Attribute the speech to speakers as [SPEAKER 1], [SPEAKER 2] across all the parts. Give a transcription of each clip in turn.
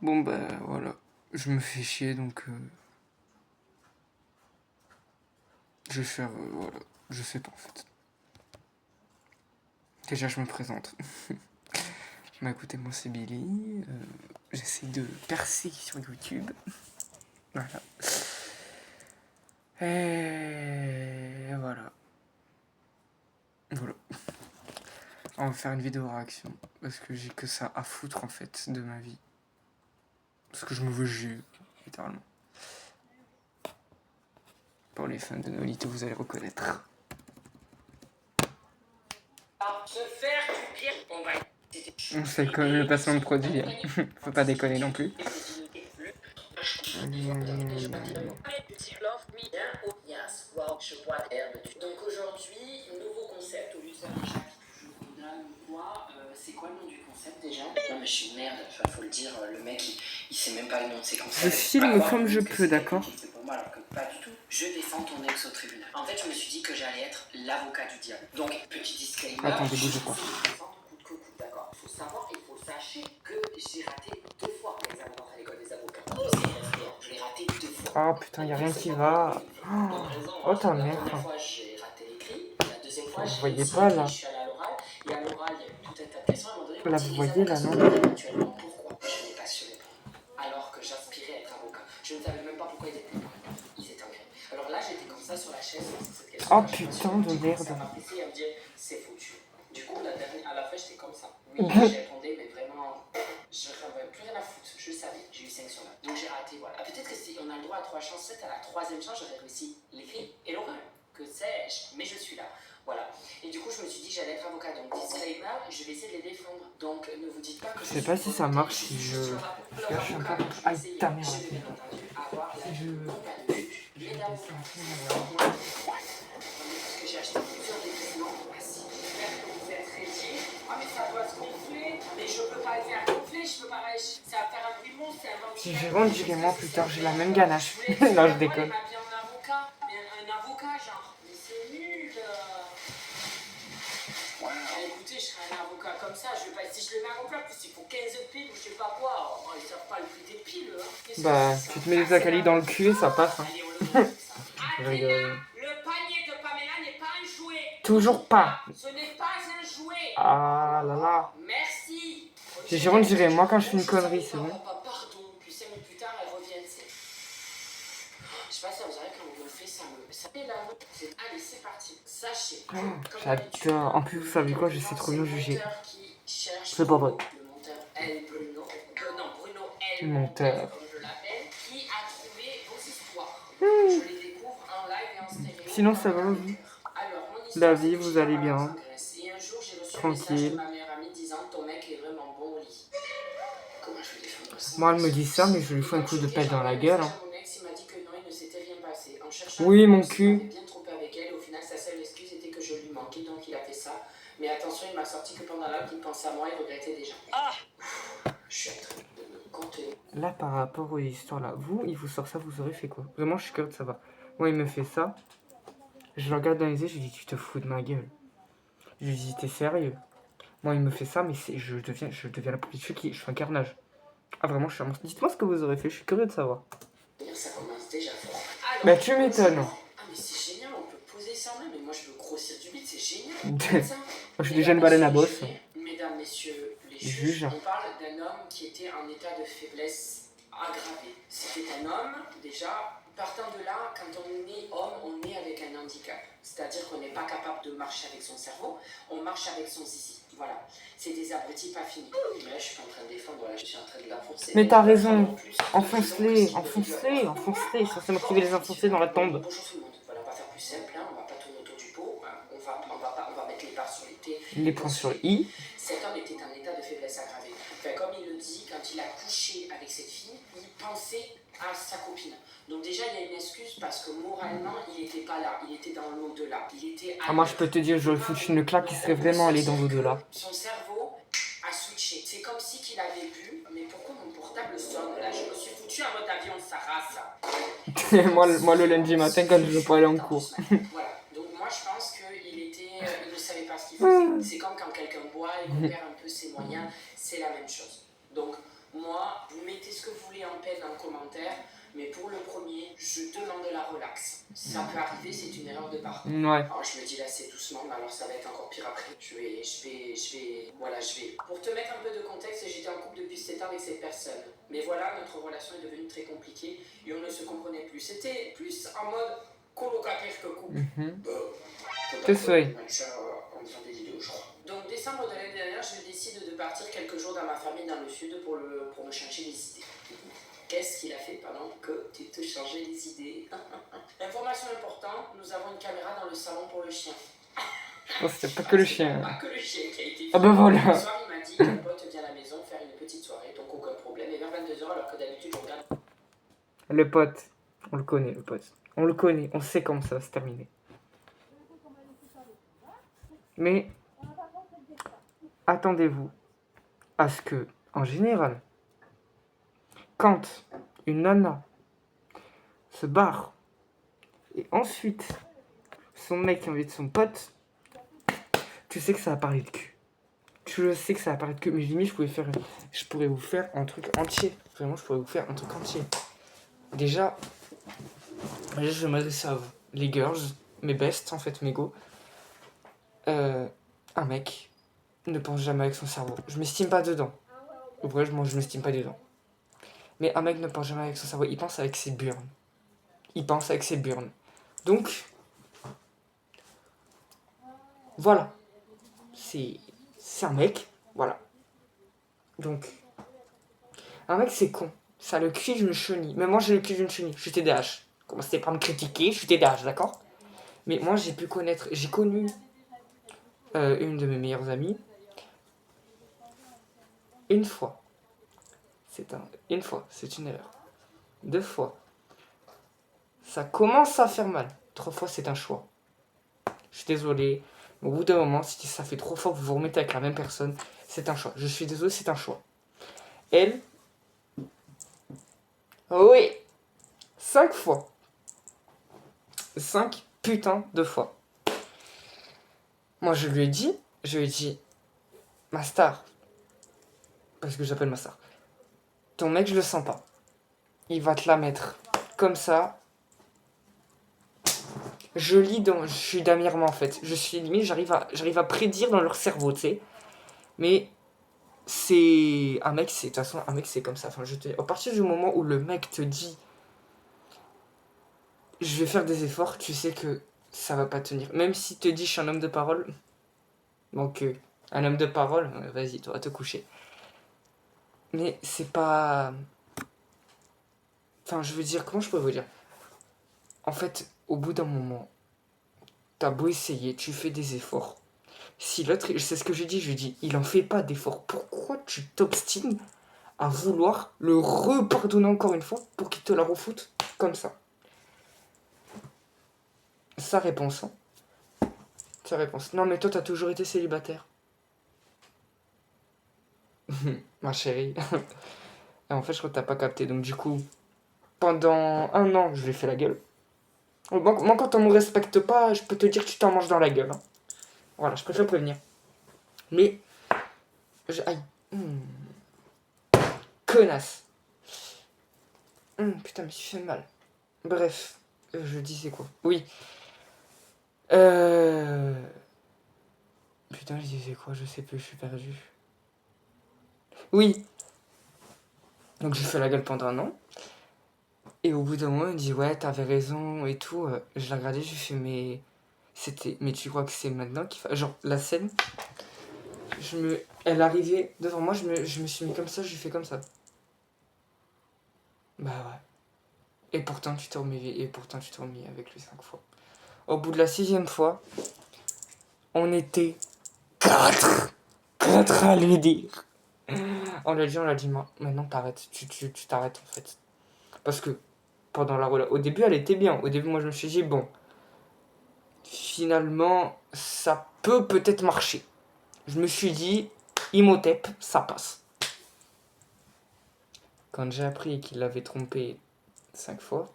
[SPEAKER 1] Bon bah voilà, je me fais chier donc je vais faire voilà, je sais pas en fait. Déjà je me présente. Bah écoutez, moi c'est Billy, j'essaie de percer sur YouTube. Voilà. Et voilà. Voilà. On va faire une vidéo réaction parce que j'ai que ça à foutre en fait de ma vie. Parce que je me veux juger, littéralement. Pour les fans de Nolito, vous allez reconnaître. On sait quand même le placement de produit, hein. Faut pas déconner non plus.
[SPEAKER 2] Donc aujourd'hui, nouveau concept au lieu de faire un chapitre ou quoi. C'est quoi le nom du concept déjà? Non mais je suis une merde, faut le dire, le mec il sait même pas le nom de ses concepts.
[SPEAKER 1] Je filme comme je peux, d'accord?
[SPEAKER 2] C'est pour moi alors que pas du tout. Je défends ton ex au tribunal. En fait, je me suis dit que j'allais être l'avocat du diable. Donc, petit disclaimer.
[SPEAKER 1] Attendez, bougez pas.
[SPEAKER 2] D'accord. Il faut savoir, il faut sachez que j'ai raté 2 fois l'examen d'entrée à l'école des avocats. Je l'ai raté 2 fois.
[SPEAKER 1] Oh putain, y'a rien qui va. Oh ta mère.
[SPEAKER 2] La première fois, j'ai raté l'écrit. La deuxième fois,
[SPEAKER 1] Vous
[SPEAKER 2] j'ai
[SPEAKER 1] voyez
[SPEAKER 2] réussi
[SPEAKER 1] pas
[SPEAKER 2] l'écrit,
[SPEAKER 1] là.
[SPEAKER 2] je suis allé à l'oral. Et à l'oral, il y a eu tout un tas de questions. À un moment donné,
[SPEAKER 1] Là, vous voyez là, non?
[SPEAKER 2] actuellement, pourquoi je n'ai pas su répondre alors que j'aspirais à être avocat. Je ne savais même pas pourquoi ils étaient en grève. Alors là, j'étais comme ça sur la chaise. Cette question,
[SPEAKER 1] oh putain de merde.
[SPEAKER 2] ça m'a poussé à me dire, c'est foutu. Du coup, à la fin, j'étais comme ça. Oui, j'ai répondu, mais vraiment, je n'avais plus rien à foutre. Je savais, j'ai eu 5 sur 9. Donc j'ai raté, voilà. Peut-être que si on a le droit à 3 chances, peut-être à la 3e chance, j'aurais réussi l'écrit et l'oral. Que sais-je? Mais je suis là. Voilà. Et du coup, je me suis dit que j'allais être avocat. Donc, disclaimer, je vais essayer de les défendre. Donc, ne vous dites pas que
[SPEAKER 1] je sais pas si ça marche si je. Là, je suis un peu. Aïe, ta mère.
[SPEAKER 2] Si je.
[SPEAKER 1] Je vais
[SPEAKER 2] Parce que j'ai acheté plusieurs déguisements. J'espère que vous êtes ready. Ah, mais ça doit se gonfler. Mais je peux pas le faire gonfler. Je peux pas. Ça va faire un bruit monstre. C'est un vent.
[SPEAKER 1] Si je rentre, dirai-moi plus tard, j'ai la même ganache. Non, je déconne.
[SPEAKER 2] Un avocat, genre. Mais c'est nul. Écoutez, je serai un avocat comme ça. Si je le mets à mon plat, plus il faut 15 piles ou je sais pas quoi. Oh, ils savent pas le prix des piles. Hein.
[SPEAKER 1] Bah, tu te mets des acali dans le cul et ça passe. Hein. Je rigole.
[SPEAKER 2] Le panier de Pamela n'est pas un jouet.
[SPEAKER 1] Toujours pas.
[SPEAKER 2] Ce n'est pas un jouet.
[SPEAKER 1] Ah là là.
[SPEAKER 2] Merci.
[SPEAKER 1] J'ai Jérôme dirait moi quand je fais une connerie, c'est bon.
[SPEAKER 2] Pardon, puis 5 minutes plus tard, elle revient. Je sais pas si vous savez quand on le fait, ça fait là. Allez, c'est parti. Sachez.
[SPEAKER 1] J'adore. En plus, vous savez quoi, je sais trop bien juger. C'est pas vrai.
[SPEAKER 2] Le monteur L. Bruno. Non, Bruno L.
[SPEAKER 1] Monteur.
[SPEAKER 2] Comme je l'appelle, qui a trouvé vos histoires. Je les découvre en live et en stéréo.
[SPEAKER 1] Sinon, ça va, vous? La vie, vous allez bien?
[SPEAKER 2] Et un jour, j'ai reçu
[SPEAKER 1] tranquille.
[SPEAKER 2] Un message de ma meilleure amie disant ton mec est vraiment bon au lit. Comment je vais défendre ça?
[SPEAKER 1] Moi, elle me dit ça, mais je lui fous un coup de pelle dans la gueule. Hein.
[SPEAKER 2] Mon ex, il m'a dit que non, il ne s'était rien passé. En cherchant
[SPEAKER 1] oui, mon cul.
[SPEAKER 2] bien trompé avec elle. Au final, sa seule excuse était que je lui manquais, donc il a fait ça. Mais attention, il m'a sorti que pendant l'acte, il pensait à moi et regrettait déjà. Ah, je suis en train de me contenir.
[SPEAKER 1] Là, par rapport aux histoires là, vous, il vous sort ça, vous aurez fait quoi? Vraiment, je suis curieux de savoir. Moi, il me fait ça. Je le regarde dans les yeux, je lui dis, tu te fous de ma gueule. Je lui dis, t'es sérieux? Moi, il me fait ça, mais je deviens la petite fille qui. Je fais un carnage. Ah, vraiment, je suis un monstre. Dites-moi ce que vous aurez fait, je suis curieux de savoir.
[SPEAKER 2] Ça commence déjà fort.
[SPEAKER 1] Bah, tu m'étonnes.
[SPEAKER 2] Ah, mais c'est génial, on peut poser ça en main, mais moi je veux grossir du bide, c'est génial.
[SPEAKER 1] Je suis déjà une baleine à bosse.
[SPEAKER 2] Mesdames, messieurs, les juges, on parle d'un homme qui était en état de faiblesse aggravée. C'était un homme, déjà, partant de là, quand on est homme, on est avec un handicap. C'est-à-dire qu'on n'est pas capable de marcher avec son cerveau, on marche avec son zizi. Voilà. C'est des abrutis pas finis. Mais là, je suis pas en train de défendre, voilà, je suis en train de l'enfoncer.
[SPEAKER 1] Mais t'as raison. Enfonce-les, enfonce-les, enfonce-les. Ça, c'est moi qui vais les enfoncer dans la tombe.
[SPEAKER 2] Bonjour tout le monde. Voilà, on va faire plus simple, hein. On va pas tourner autour du pot. On va mettre les barres sur les T.
[SPEAKER 1] Les points sur le I.
[SPEAKER 2] Cet homme était en état de faiblesse aggravée. Enfin, comme il le dit, quand il a couché avec cette fille, il pensait à sa copine. Donc déjà, il y a une excuse parce que moralement, il n'était pas là. Il était dans l'au-delà. Il était
[SPEAKER 1] moi, je peux te dire, j'aurais foutu une claque qui serait vraiment allée dans l'au-delà.
[SPEAKER 2] Son cerveau a switché. C'est comme si qu'il avait bu. Mais pourquoi mon portable sonne là? Je me suis foutu en mode avion de sa race.
[SPEAKER 1] moi, le lundi matin, quand je veux pas aller en cours.
[SPEAKER 2] Voilà. Donc moi, je pense qu'il ne savait pas ce qu'il faisait. C'est comme quand quelqu'un boit et qu'on perd un peu ses moyens. C'est la même chose. Donc moi, vous mettez ce que vous voulez en peine en commentaire, mais pour le premier, je demande la relax. Ça peut arriver, c'est une erreur de parcours.
[SPEAKER 1] Ouais.
[SPEAKER 2] Alors je me dis là, c'est doucement, mais alors ça va être encore pire après. Voilà, je vais. Pour te mettre un peu de contexte, j'étais en couple depuis 7 ans avec cette personne. Mais voilà, notre relation est devenue très compliquée et on ne se comprenait plus. C'était plus en mode colocataire que couple.
[SPEAKER 1] Que soyez.
[SPEAKER 2] En faisant des vidéos, je crois. Donc, décembre de l'année dernière, je décide de partir quelques jours dans ma famille dans le sud pour me changer les idées. Qu'est-ce qu'il a fait pendant que tu te changeais les idées? Information importante, nous avons une caméra dans le salon pour le chien.
[SPEAKER 1] Oh, c'était pas que le chien.
[SPEAKER 2] Pas que le chien qui a été
[SPEAKER 1] Ah bah voilà.
[SPEAKER 2] Le soir, il m'a dit qu'un pote vient à la maison faire une petite soirée, donc aucun problème. Et vers 22h, alors que d'habitude, je regarde.
[SPEAKER 1] Le pote, on le connaît, le pote. On le connaît, on sait comment ça va se terminer. Mais attendez-vous à ce que, en général, quand une nana se barre et ensuite son mec invite son pote, tu sais que ça va parler de cul. Tu sais que ça va parler de cul, mais limite je pourrais vous faire un truc entier. Vraiment, je pourrais vous faire un truc entier. Déjà, je vais m'adresser à vous, les girls, mes bestes, en fait, mes go. Un mec ne pense jamais avec son cerveau. Je m'estime pas dedans. Ouais, je m'estime pas dedans. Mais un mec ne pense jamais avec son cerveau, il pense avec ses burnes. Donc, voilà. C'est un mec, voilà. Donc, un mec c'est con. Ça a le cul d'une chenille. Mais moi j'ai le cul d'une chenille. Je suis TDAH. Commencez pas à me critiquer, je suis TDAH, d'accord? Mais moi j'ai connu une de mes meilleures amies. Une fois, c'est une erreur. 2 fois, ça commence à faire mal. 3 fois, c'est un choix. Je suis désolé, mais au bout d'un moment, si ça fait 3 fois que vous vous remettez avec la même personne, c'est un choix. Je suis désolé, c'est un choix. Elle, oui, 5 fois. 5 putains de fois. Moi, je lui ai dit, ma star, parce que j'appelle ma star, ton mec, je le sens pas. Il va te la mettre comme ça. Je suis d'amirement en fait. Je suis limite, j'arrive à prédire dans leur cerveau, tu sais. Mais c'est un mec, de toute façon, un mec, c'est comme ça. Enfin, à partir du moment où le mec te dit, je vais faire des efforts, tu sais que ça va pas tenir. Même s'il te dit, je suis un homme de parole. Donc, un homme de parole, vas-y, toi, va te coucher. Mais c'est pas. Enfin, je veux dire, comment je peux vous dire? En fait, au bout d'un moment, t'as beau essayer, tu fais des efforts. Si l'autre, c'est ce que je lui dis, il en fait pas d'efforts. Pourquoi tu t'obstines à vouloir le repardonner encore une fois pour qu'il te la refoute comme ça? Sa réponse, hein. Sa réponse. Non, mais toi, t'as toujours été célibataire. Ma chérie. Et en fait, je crois que t'as pas capté. Donc, du coup, pendant 1 an, je lui ai fait la gueule. Moi, quand on me respecte pas, je peux te dire que tu t'en manges dans la gueule. Hein. Voilà, je préfère prévenir. Mais, aïe. Connasse. Putain, mais je fait mal. Bref, je disais quoi? Oui. Putain, je disais quoi? Je sais plus, je suis perdu. Oui. Donc, j'ai fait la gueule pendant 1 an. Et au bout d'un moment, il me dit, ouais, t'avais raison et tout. Je l'ai regardé, je lui fais, mais tu crois que c'est maintenant qu'il faut. Genre, la scène, elle arrivait devant moi, je me suis mis comme ça, je lui fais comme ça. Bah ouais. Et pourtant, tu t'es remis avec lui 5 fois. Au bout de la 6e fois, on était 4 à lui dire. On l'a dit, maintenant t'arrêtes, tu t'arrêtes en fait. Parce que pendant la relation, au début elle était bien. Au début, moi je me suis dit, bon, finalement, ça peut-être marcher. Je me suis dit, Imhotep, ça passe. Quand j'ai appris qu'il l'avait trompé 5 fois,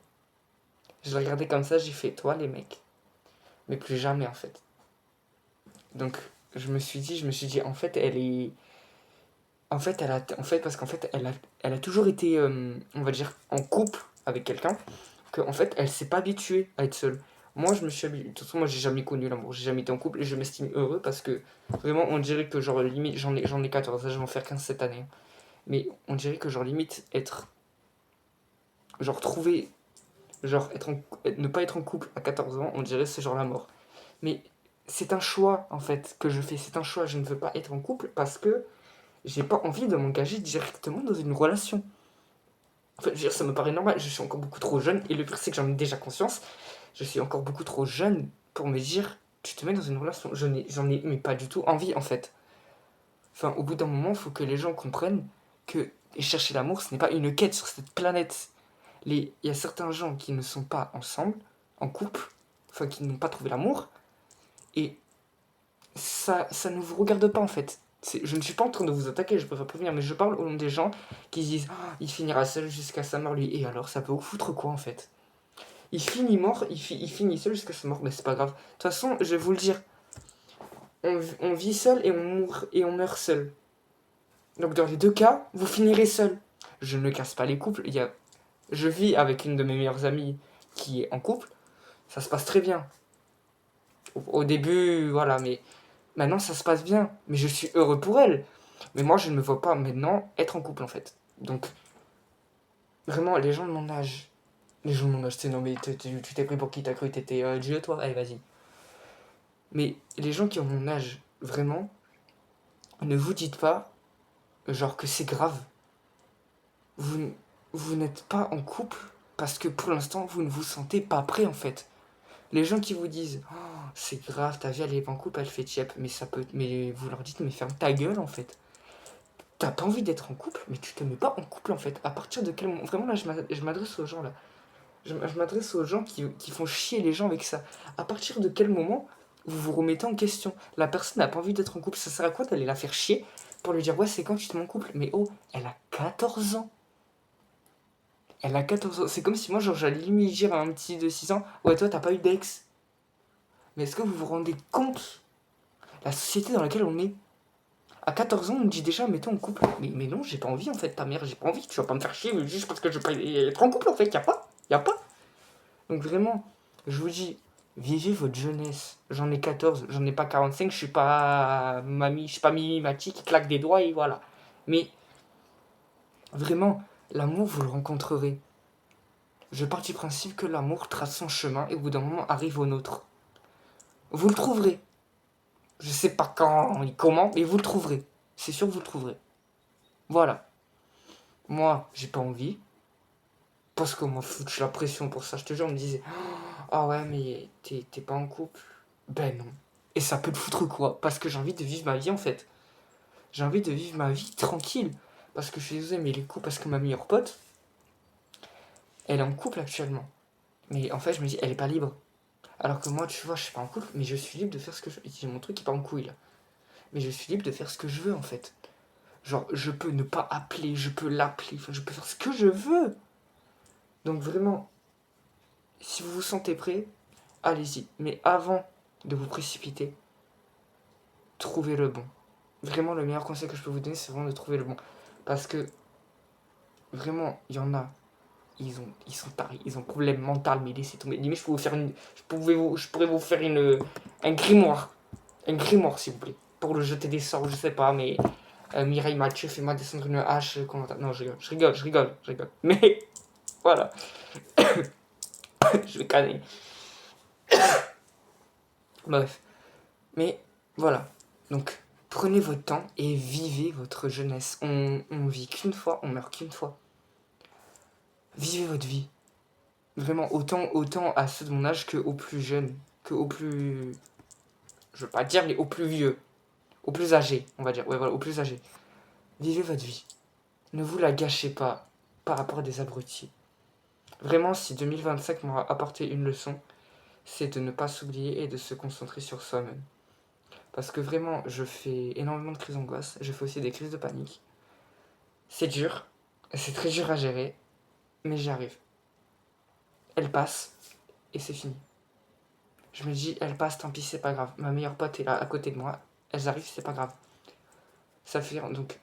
[SPEAKER 1] je l'ai regardé comme ça, j'ai fait, toi les mecs, mais plus jamais en fait. Donc je me suis dit, en fait, parce qu'en fait, elle a toujours été, on va dire, en couple avec quelqu'un, qu'en fait, elle s'est pas habituée à être seule. Moi, je me suis habitué. De toute façon, moi, j'ai jamais connu l'amour, j'ai jamais été en couple et je m'estime heureux parce que vraiment, on dirait que, genre, limite, j'en ai 14, là, je vais en faire 15 cette année. Mais on dirait que, genre, limite, être. Genre, trouver. Genre, ne pas être en couple à 14 ans, on dirait c'est genre la mort. Mais c'est un choix, en fait, que je fais. C'est un choix. Je ne veux pas être en couple parce que j'ai pas envie de m'engager directement dans une relation. En fait, je veux dire, ça me paraît normal. Je suis encore beaucoup trop jeune. Et le pire, c'est que j'en ai déjà conscience. Je suis encore beaucoup trop jeune pour me dire, tu te mets dans une relation. J'en ai, mais pas du tout envie, en fait. Enfin, au bout d'un moment, il faut que les gens comprennent que chercher l'amour, ce n'est pas une quête sur cette planète. Il y a certains gens qui ne sont pas ensemble, en couple, enfin, qui n'ont pas trouvé l'amour. Et ça ne vous regarde pas, en fait. Je ne suis pas en train de vous attaquer, je préfère prévenir, mais je parle au nom des gens qui disent ah, il finira seul jusqu'à sa mort, lui. Et alors, ça peut vous foutre quoi, en fait? Il finit mort, il finit seul jusqu'à sa mort, mais c'est pas grave. De toute façon, je vais vous le dire, on vit seul et on meurt seul. Donc, dans les deux cas, vous finirez seul. Je ne casse pas les couples. Je vis avec une de mes meilleures amies qui est en couple, ça se passe très bien. Au début, voilà, mais maintenant ça se passe bien. Mais je suis heureux pour elle. Mais moi, je ne me vois pas maintenant être en couple, en fait. Donc, vraiment, les gens de mon âge. Les gens de mon âge, c'est non, mais tu t'es pris pour qui? T'as cru que t'étais Dieu, toi? Allez, vas-y. Mais les gens qui ont mon âge, vraiment, ne vous dites pas, genre, que c'est grave. Vous, vous n'êtes pas en couple parce que pour l'instant, vous ne vous sentez pas prêt, en fait. Les gens qui vous disent oh, c'est grave, ta vie elle est pas en couple, elle fait tiep, mais ça peut. Mais vous leur dites mais ferme ta gueule en fait. T'as pas envie d'être en couple, mais tu te mets pas en couple en fait. À partir de quel moment. Vraiment là je m'adresse aux gens là. Je m'adresse aux gens qui font chier les gens avec ça. À partir de quel moment vous vous remettez en question? La personne n'a pas envie d'être en couple, ça sert à quoi d'aller la faire chier pour lui dire ouais c'est quand tu te mets en couple? Mais oh, elle a 14 ans. Elle a 14 ans. C'est comme si moi genre j'allais lui dire à un petit de 6 ans ouais toi t'as pas eu d'ex. Mais est-ce que vous vous rendez compte la société dans laquelle on est? À 14 ans, on me dit déjà, mets-toi en couple. Mais non, j'ai pas envie en fait, ta mère, j'ai pas envie. Tu vas pas me faire chier juste parce que je veux pas être en couple en fait, y a pas. Donc vraiment, je vous dis, vivez votre jeunesse. J'en ai 14, j'en ai pas 45, je suis pas mamie, je suis pas Mimi Mati qui claque des doigts et voilà. Mais vraiment, l'amour, vous le rencontrerez. Je pars du principe que l'amour trace son chemin et au bout d'un moment arrive au nôtre. Vous le trouverez. Je sais pas quand et comment, mais vous le trouverez. C'est sûr que vous le trouverez. Voilà. Moi, j'ai pas envie. Parce qu'on m'a foutu la pression pour ça. Je te jure, on me disait ah ouais, mais t'es pas en couple. Ben non. Et ça peut te foutre quoi? Parce que j'ai envie de vivre ma vie en fait. J'ai envie de vivre ma vie tranquille. Parce que je suis désolé, mais les coups, parce que ma meilleure pote, elle est en couple actuellement. Mais en fait, je me dis, elle est pas libre. Alors que moi, tu vois, je suis pas en couple, mais je suis libre de faire ce que je veux. J'ai mon truc qui part en couille là. Mais je suis libre de faire ce que je veux en fait. Genre, je peux ne pas appeler, je peux l'appeler, enfin, je peux faire ce que je veux. Donc vraiment, si vous vous sentez prêt, allez-y. Mais avant de vous précipiter, trouvez le bon. Vraiment, le meilleur conseil que je peux vous donner, c'est vraiment de trouver le bon. Parce que, vraiment, il y en a, ils sont tarés, ils ont un problème mental, mais laissez tomber. Limite, je pourrais vous faire un grimoire. Un grimoire, s'il vous plaît. Pour le jeter des sorts, je sais pas, mais Mireille Mathieu, fais-moi descendre une hache. Non, je rigole. Mais, voilà, je vais canner. Bref. Mais voilà. Donc, prenez votre temps et vivez votre jeunesse. On vit qu'une fois, on meurt qu'une fois. Vivez votre vie. Vraiment, autant à ceux de mon âge que aux plus jeunes, que aux plus. Je veux pas dire, mais aux plus vieux. Aux plus âgés, on va dire. Ouais, voilà, aux plus âgés. Vivez votre vie. Ne vous la gâchez pas par rapport à des abrutis. Vraiment, si 2025 m'aura apporté une leçon, c'est de ne pas s'oublier et de se concentrer sur soi-même. Parce que vraiment, je fais énormément de crises d'angoisse. Je fais aussi des crises de panique. C'est dur. C'est très dur à gérer. Mais j'y arrive. Elle passe. Et c'est fini. Je me dis, elle passe, tant pis, c'est pas grave. Ma meilleure pote est là, à côté de moi. Elles arrivent, c'est pas grave. Ça fait donc.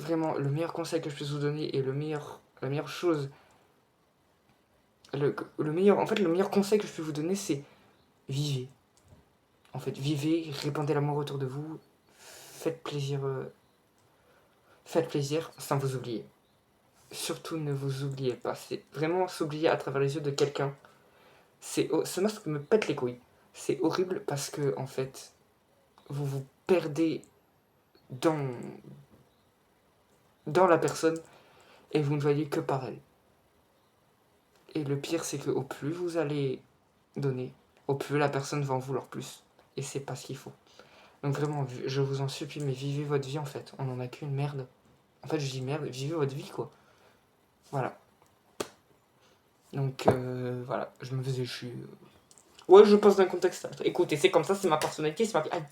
[SPEAKER 1] vraiment, le meilleur conseil que je puisse vous donner et la meilleure chose, le meilleur conseil que je peux vous donner, c'est vivez. En fait, vivez, répandez l'amour autour de vous, faites plaisir, sans vous oublier. Surtout ne vous oubliez pas. C'est vraiment s'oublier à travers les yeux de quelqu'un. Ce masque me pète les couilles. C'est horrible parce que, en fait, vous vous perdez dans, dans la personne et vous ne voyez que par elle. Et le pire, c'est que au plus vous allez donner, au plus la personne va en vouloir plus. Et c'est pas ce qu'il faut. Donc vraiment, je vous en supplie, mais vivez votre vie en fait. On en a qu'une, merde. En fait, je dis merde, vivez votre vie quoi. Voilà. Donc voilà, je me faisais chier. Ouais, je pense d'un contexte. Écoutez, c'est comme ça, c'est ma personnalité, c'est ma... Aïe.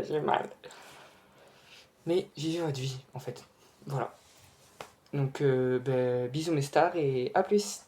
[SPEAKER 1] J'ai mal. Mais vivez votre vie en fait. Voilà. Donc bisous mes stars et à plus.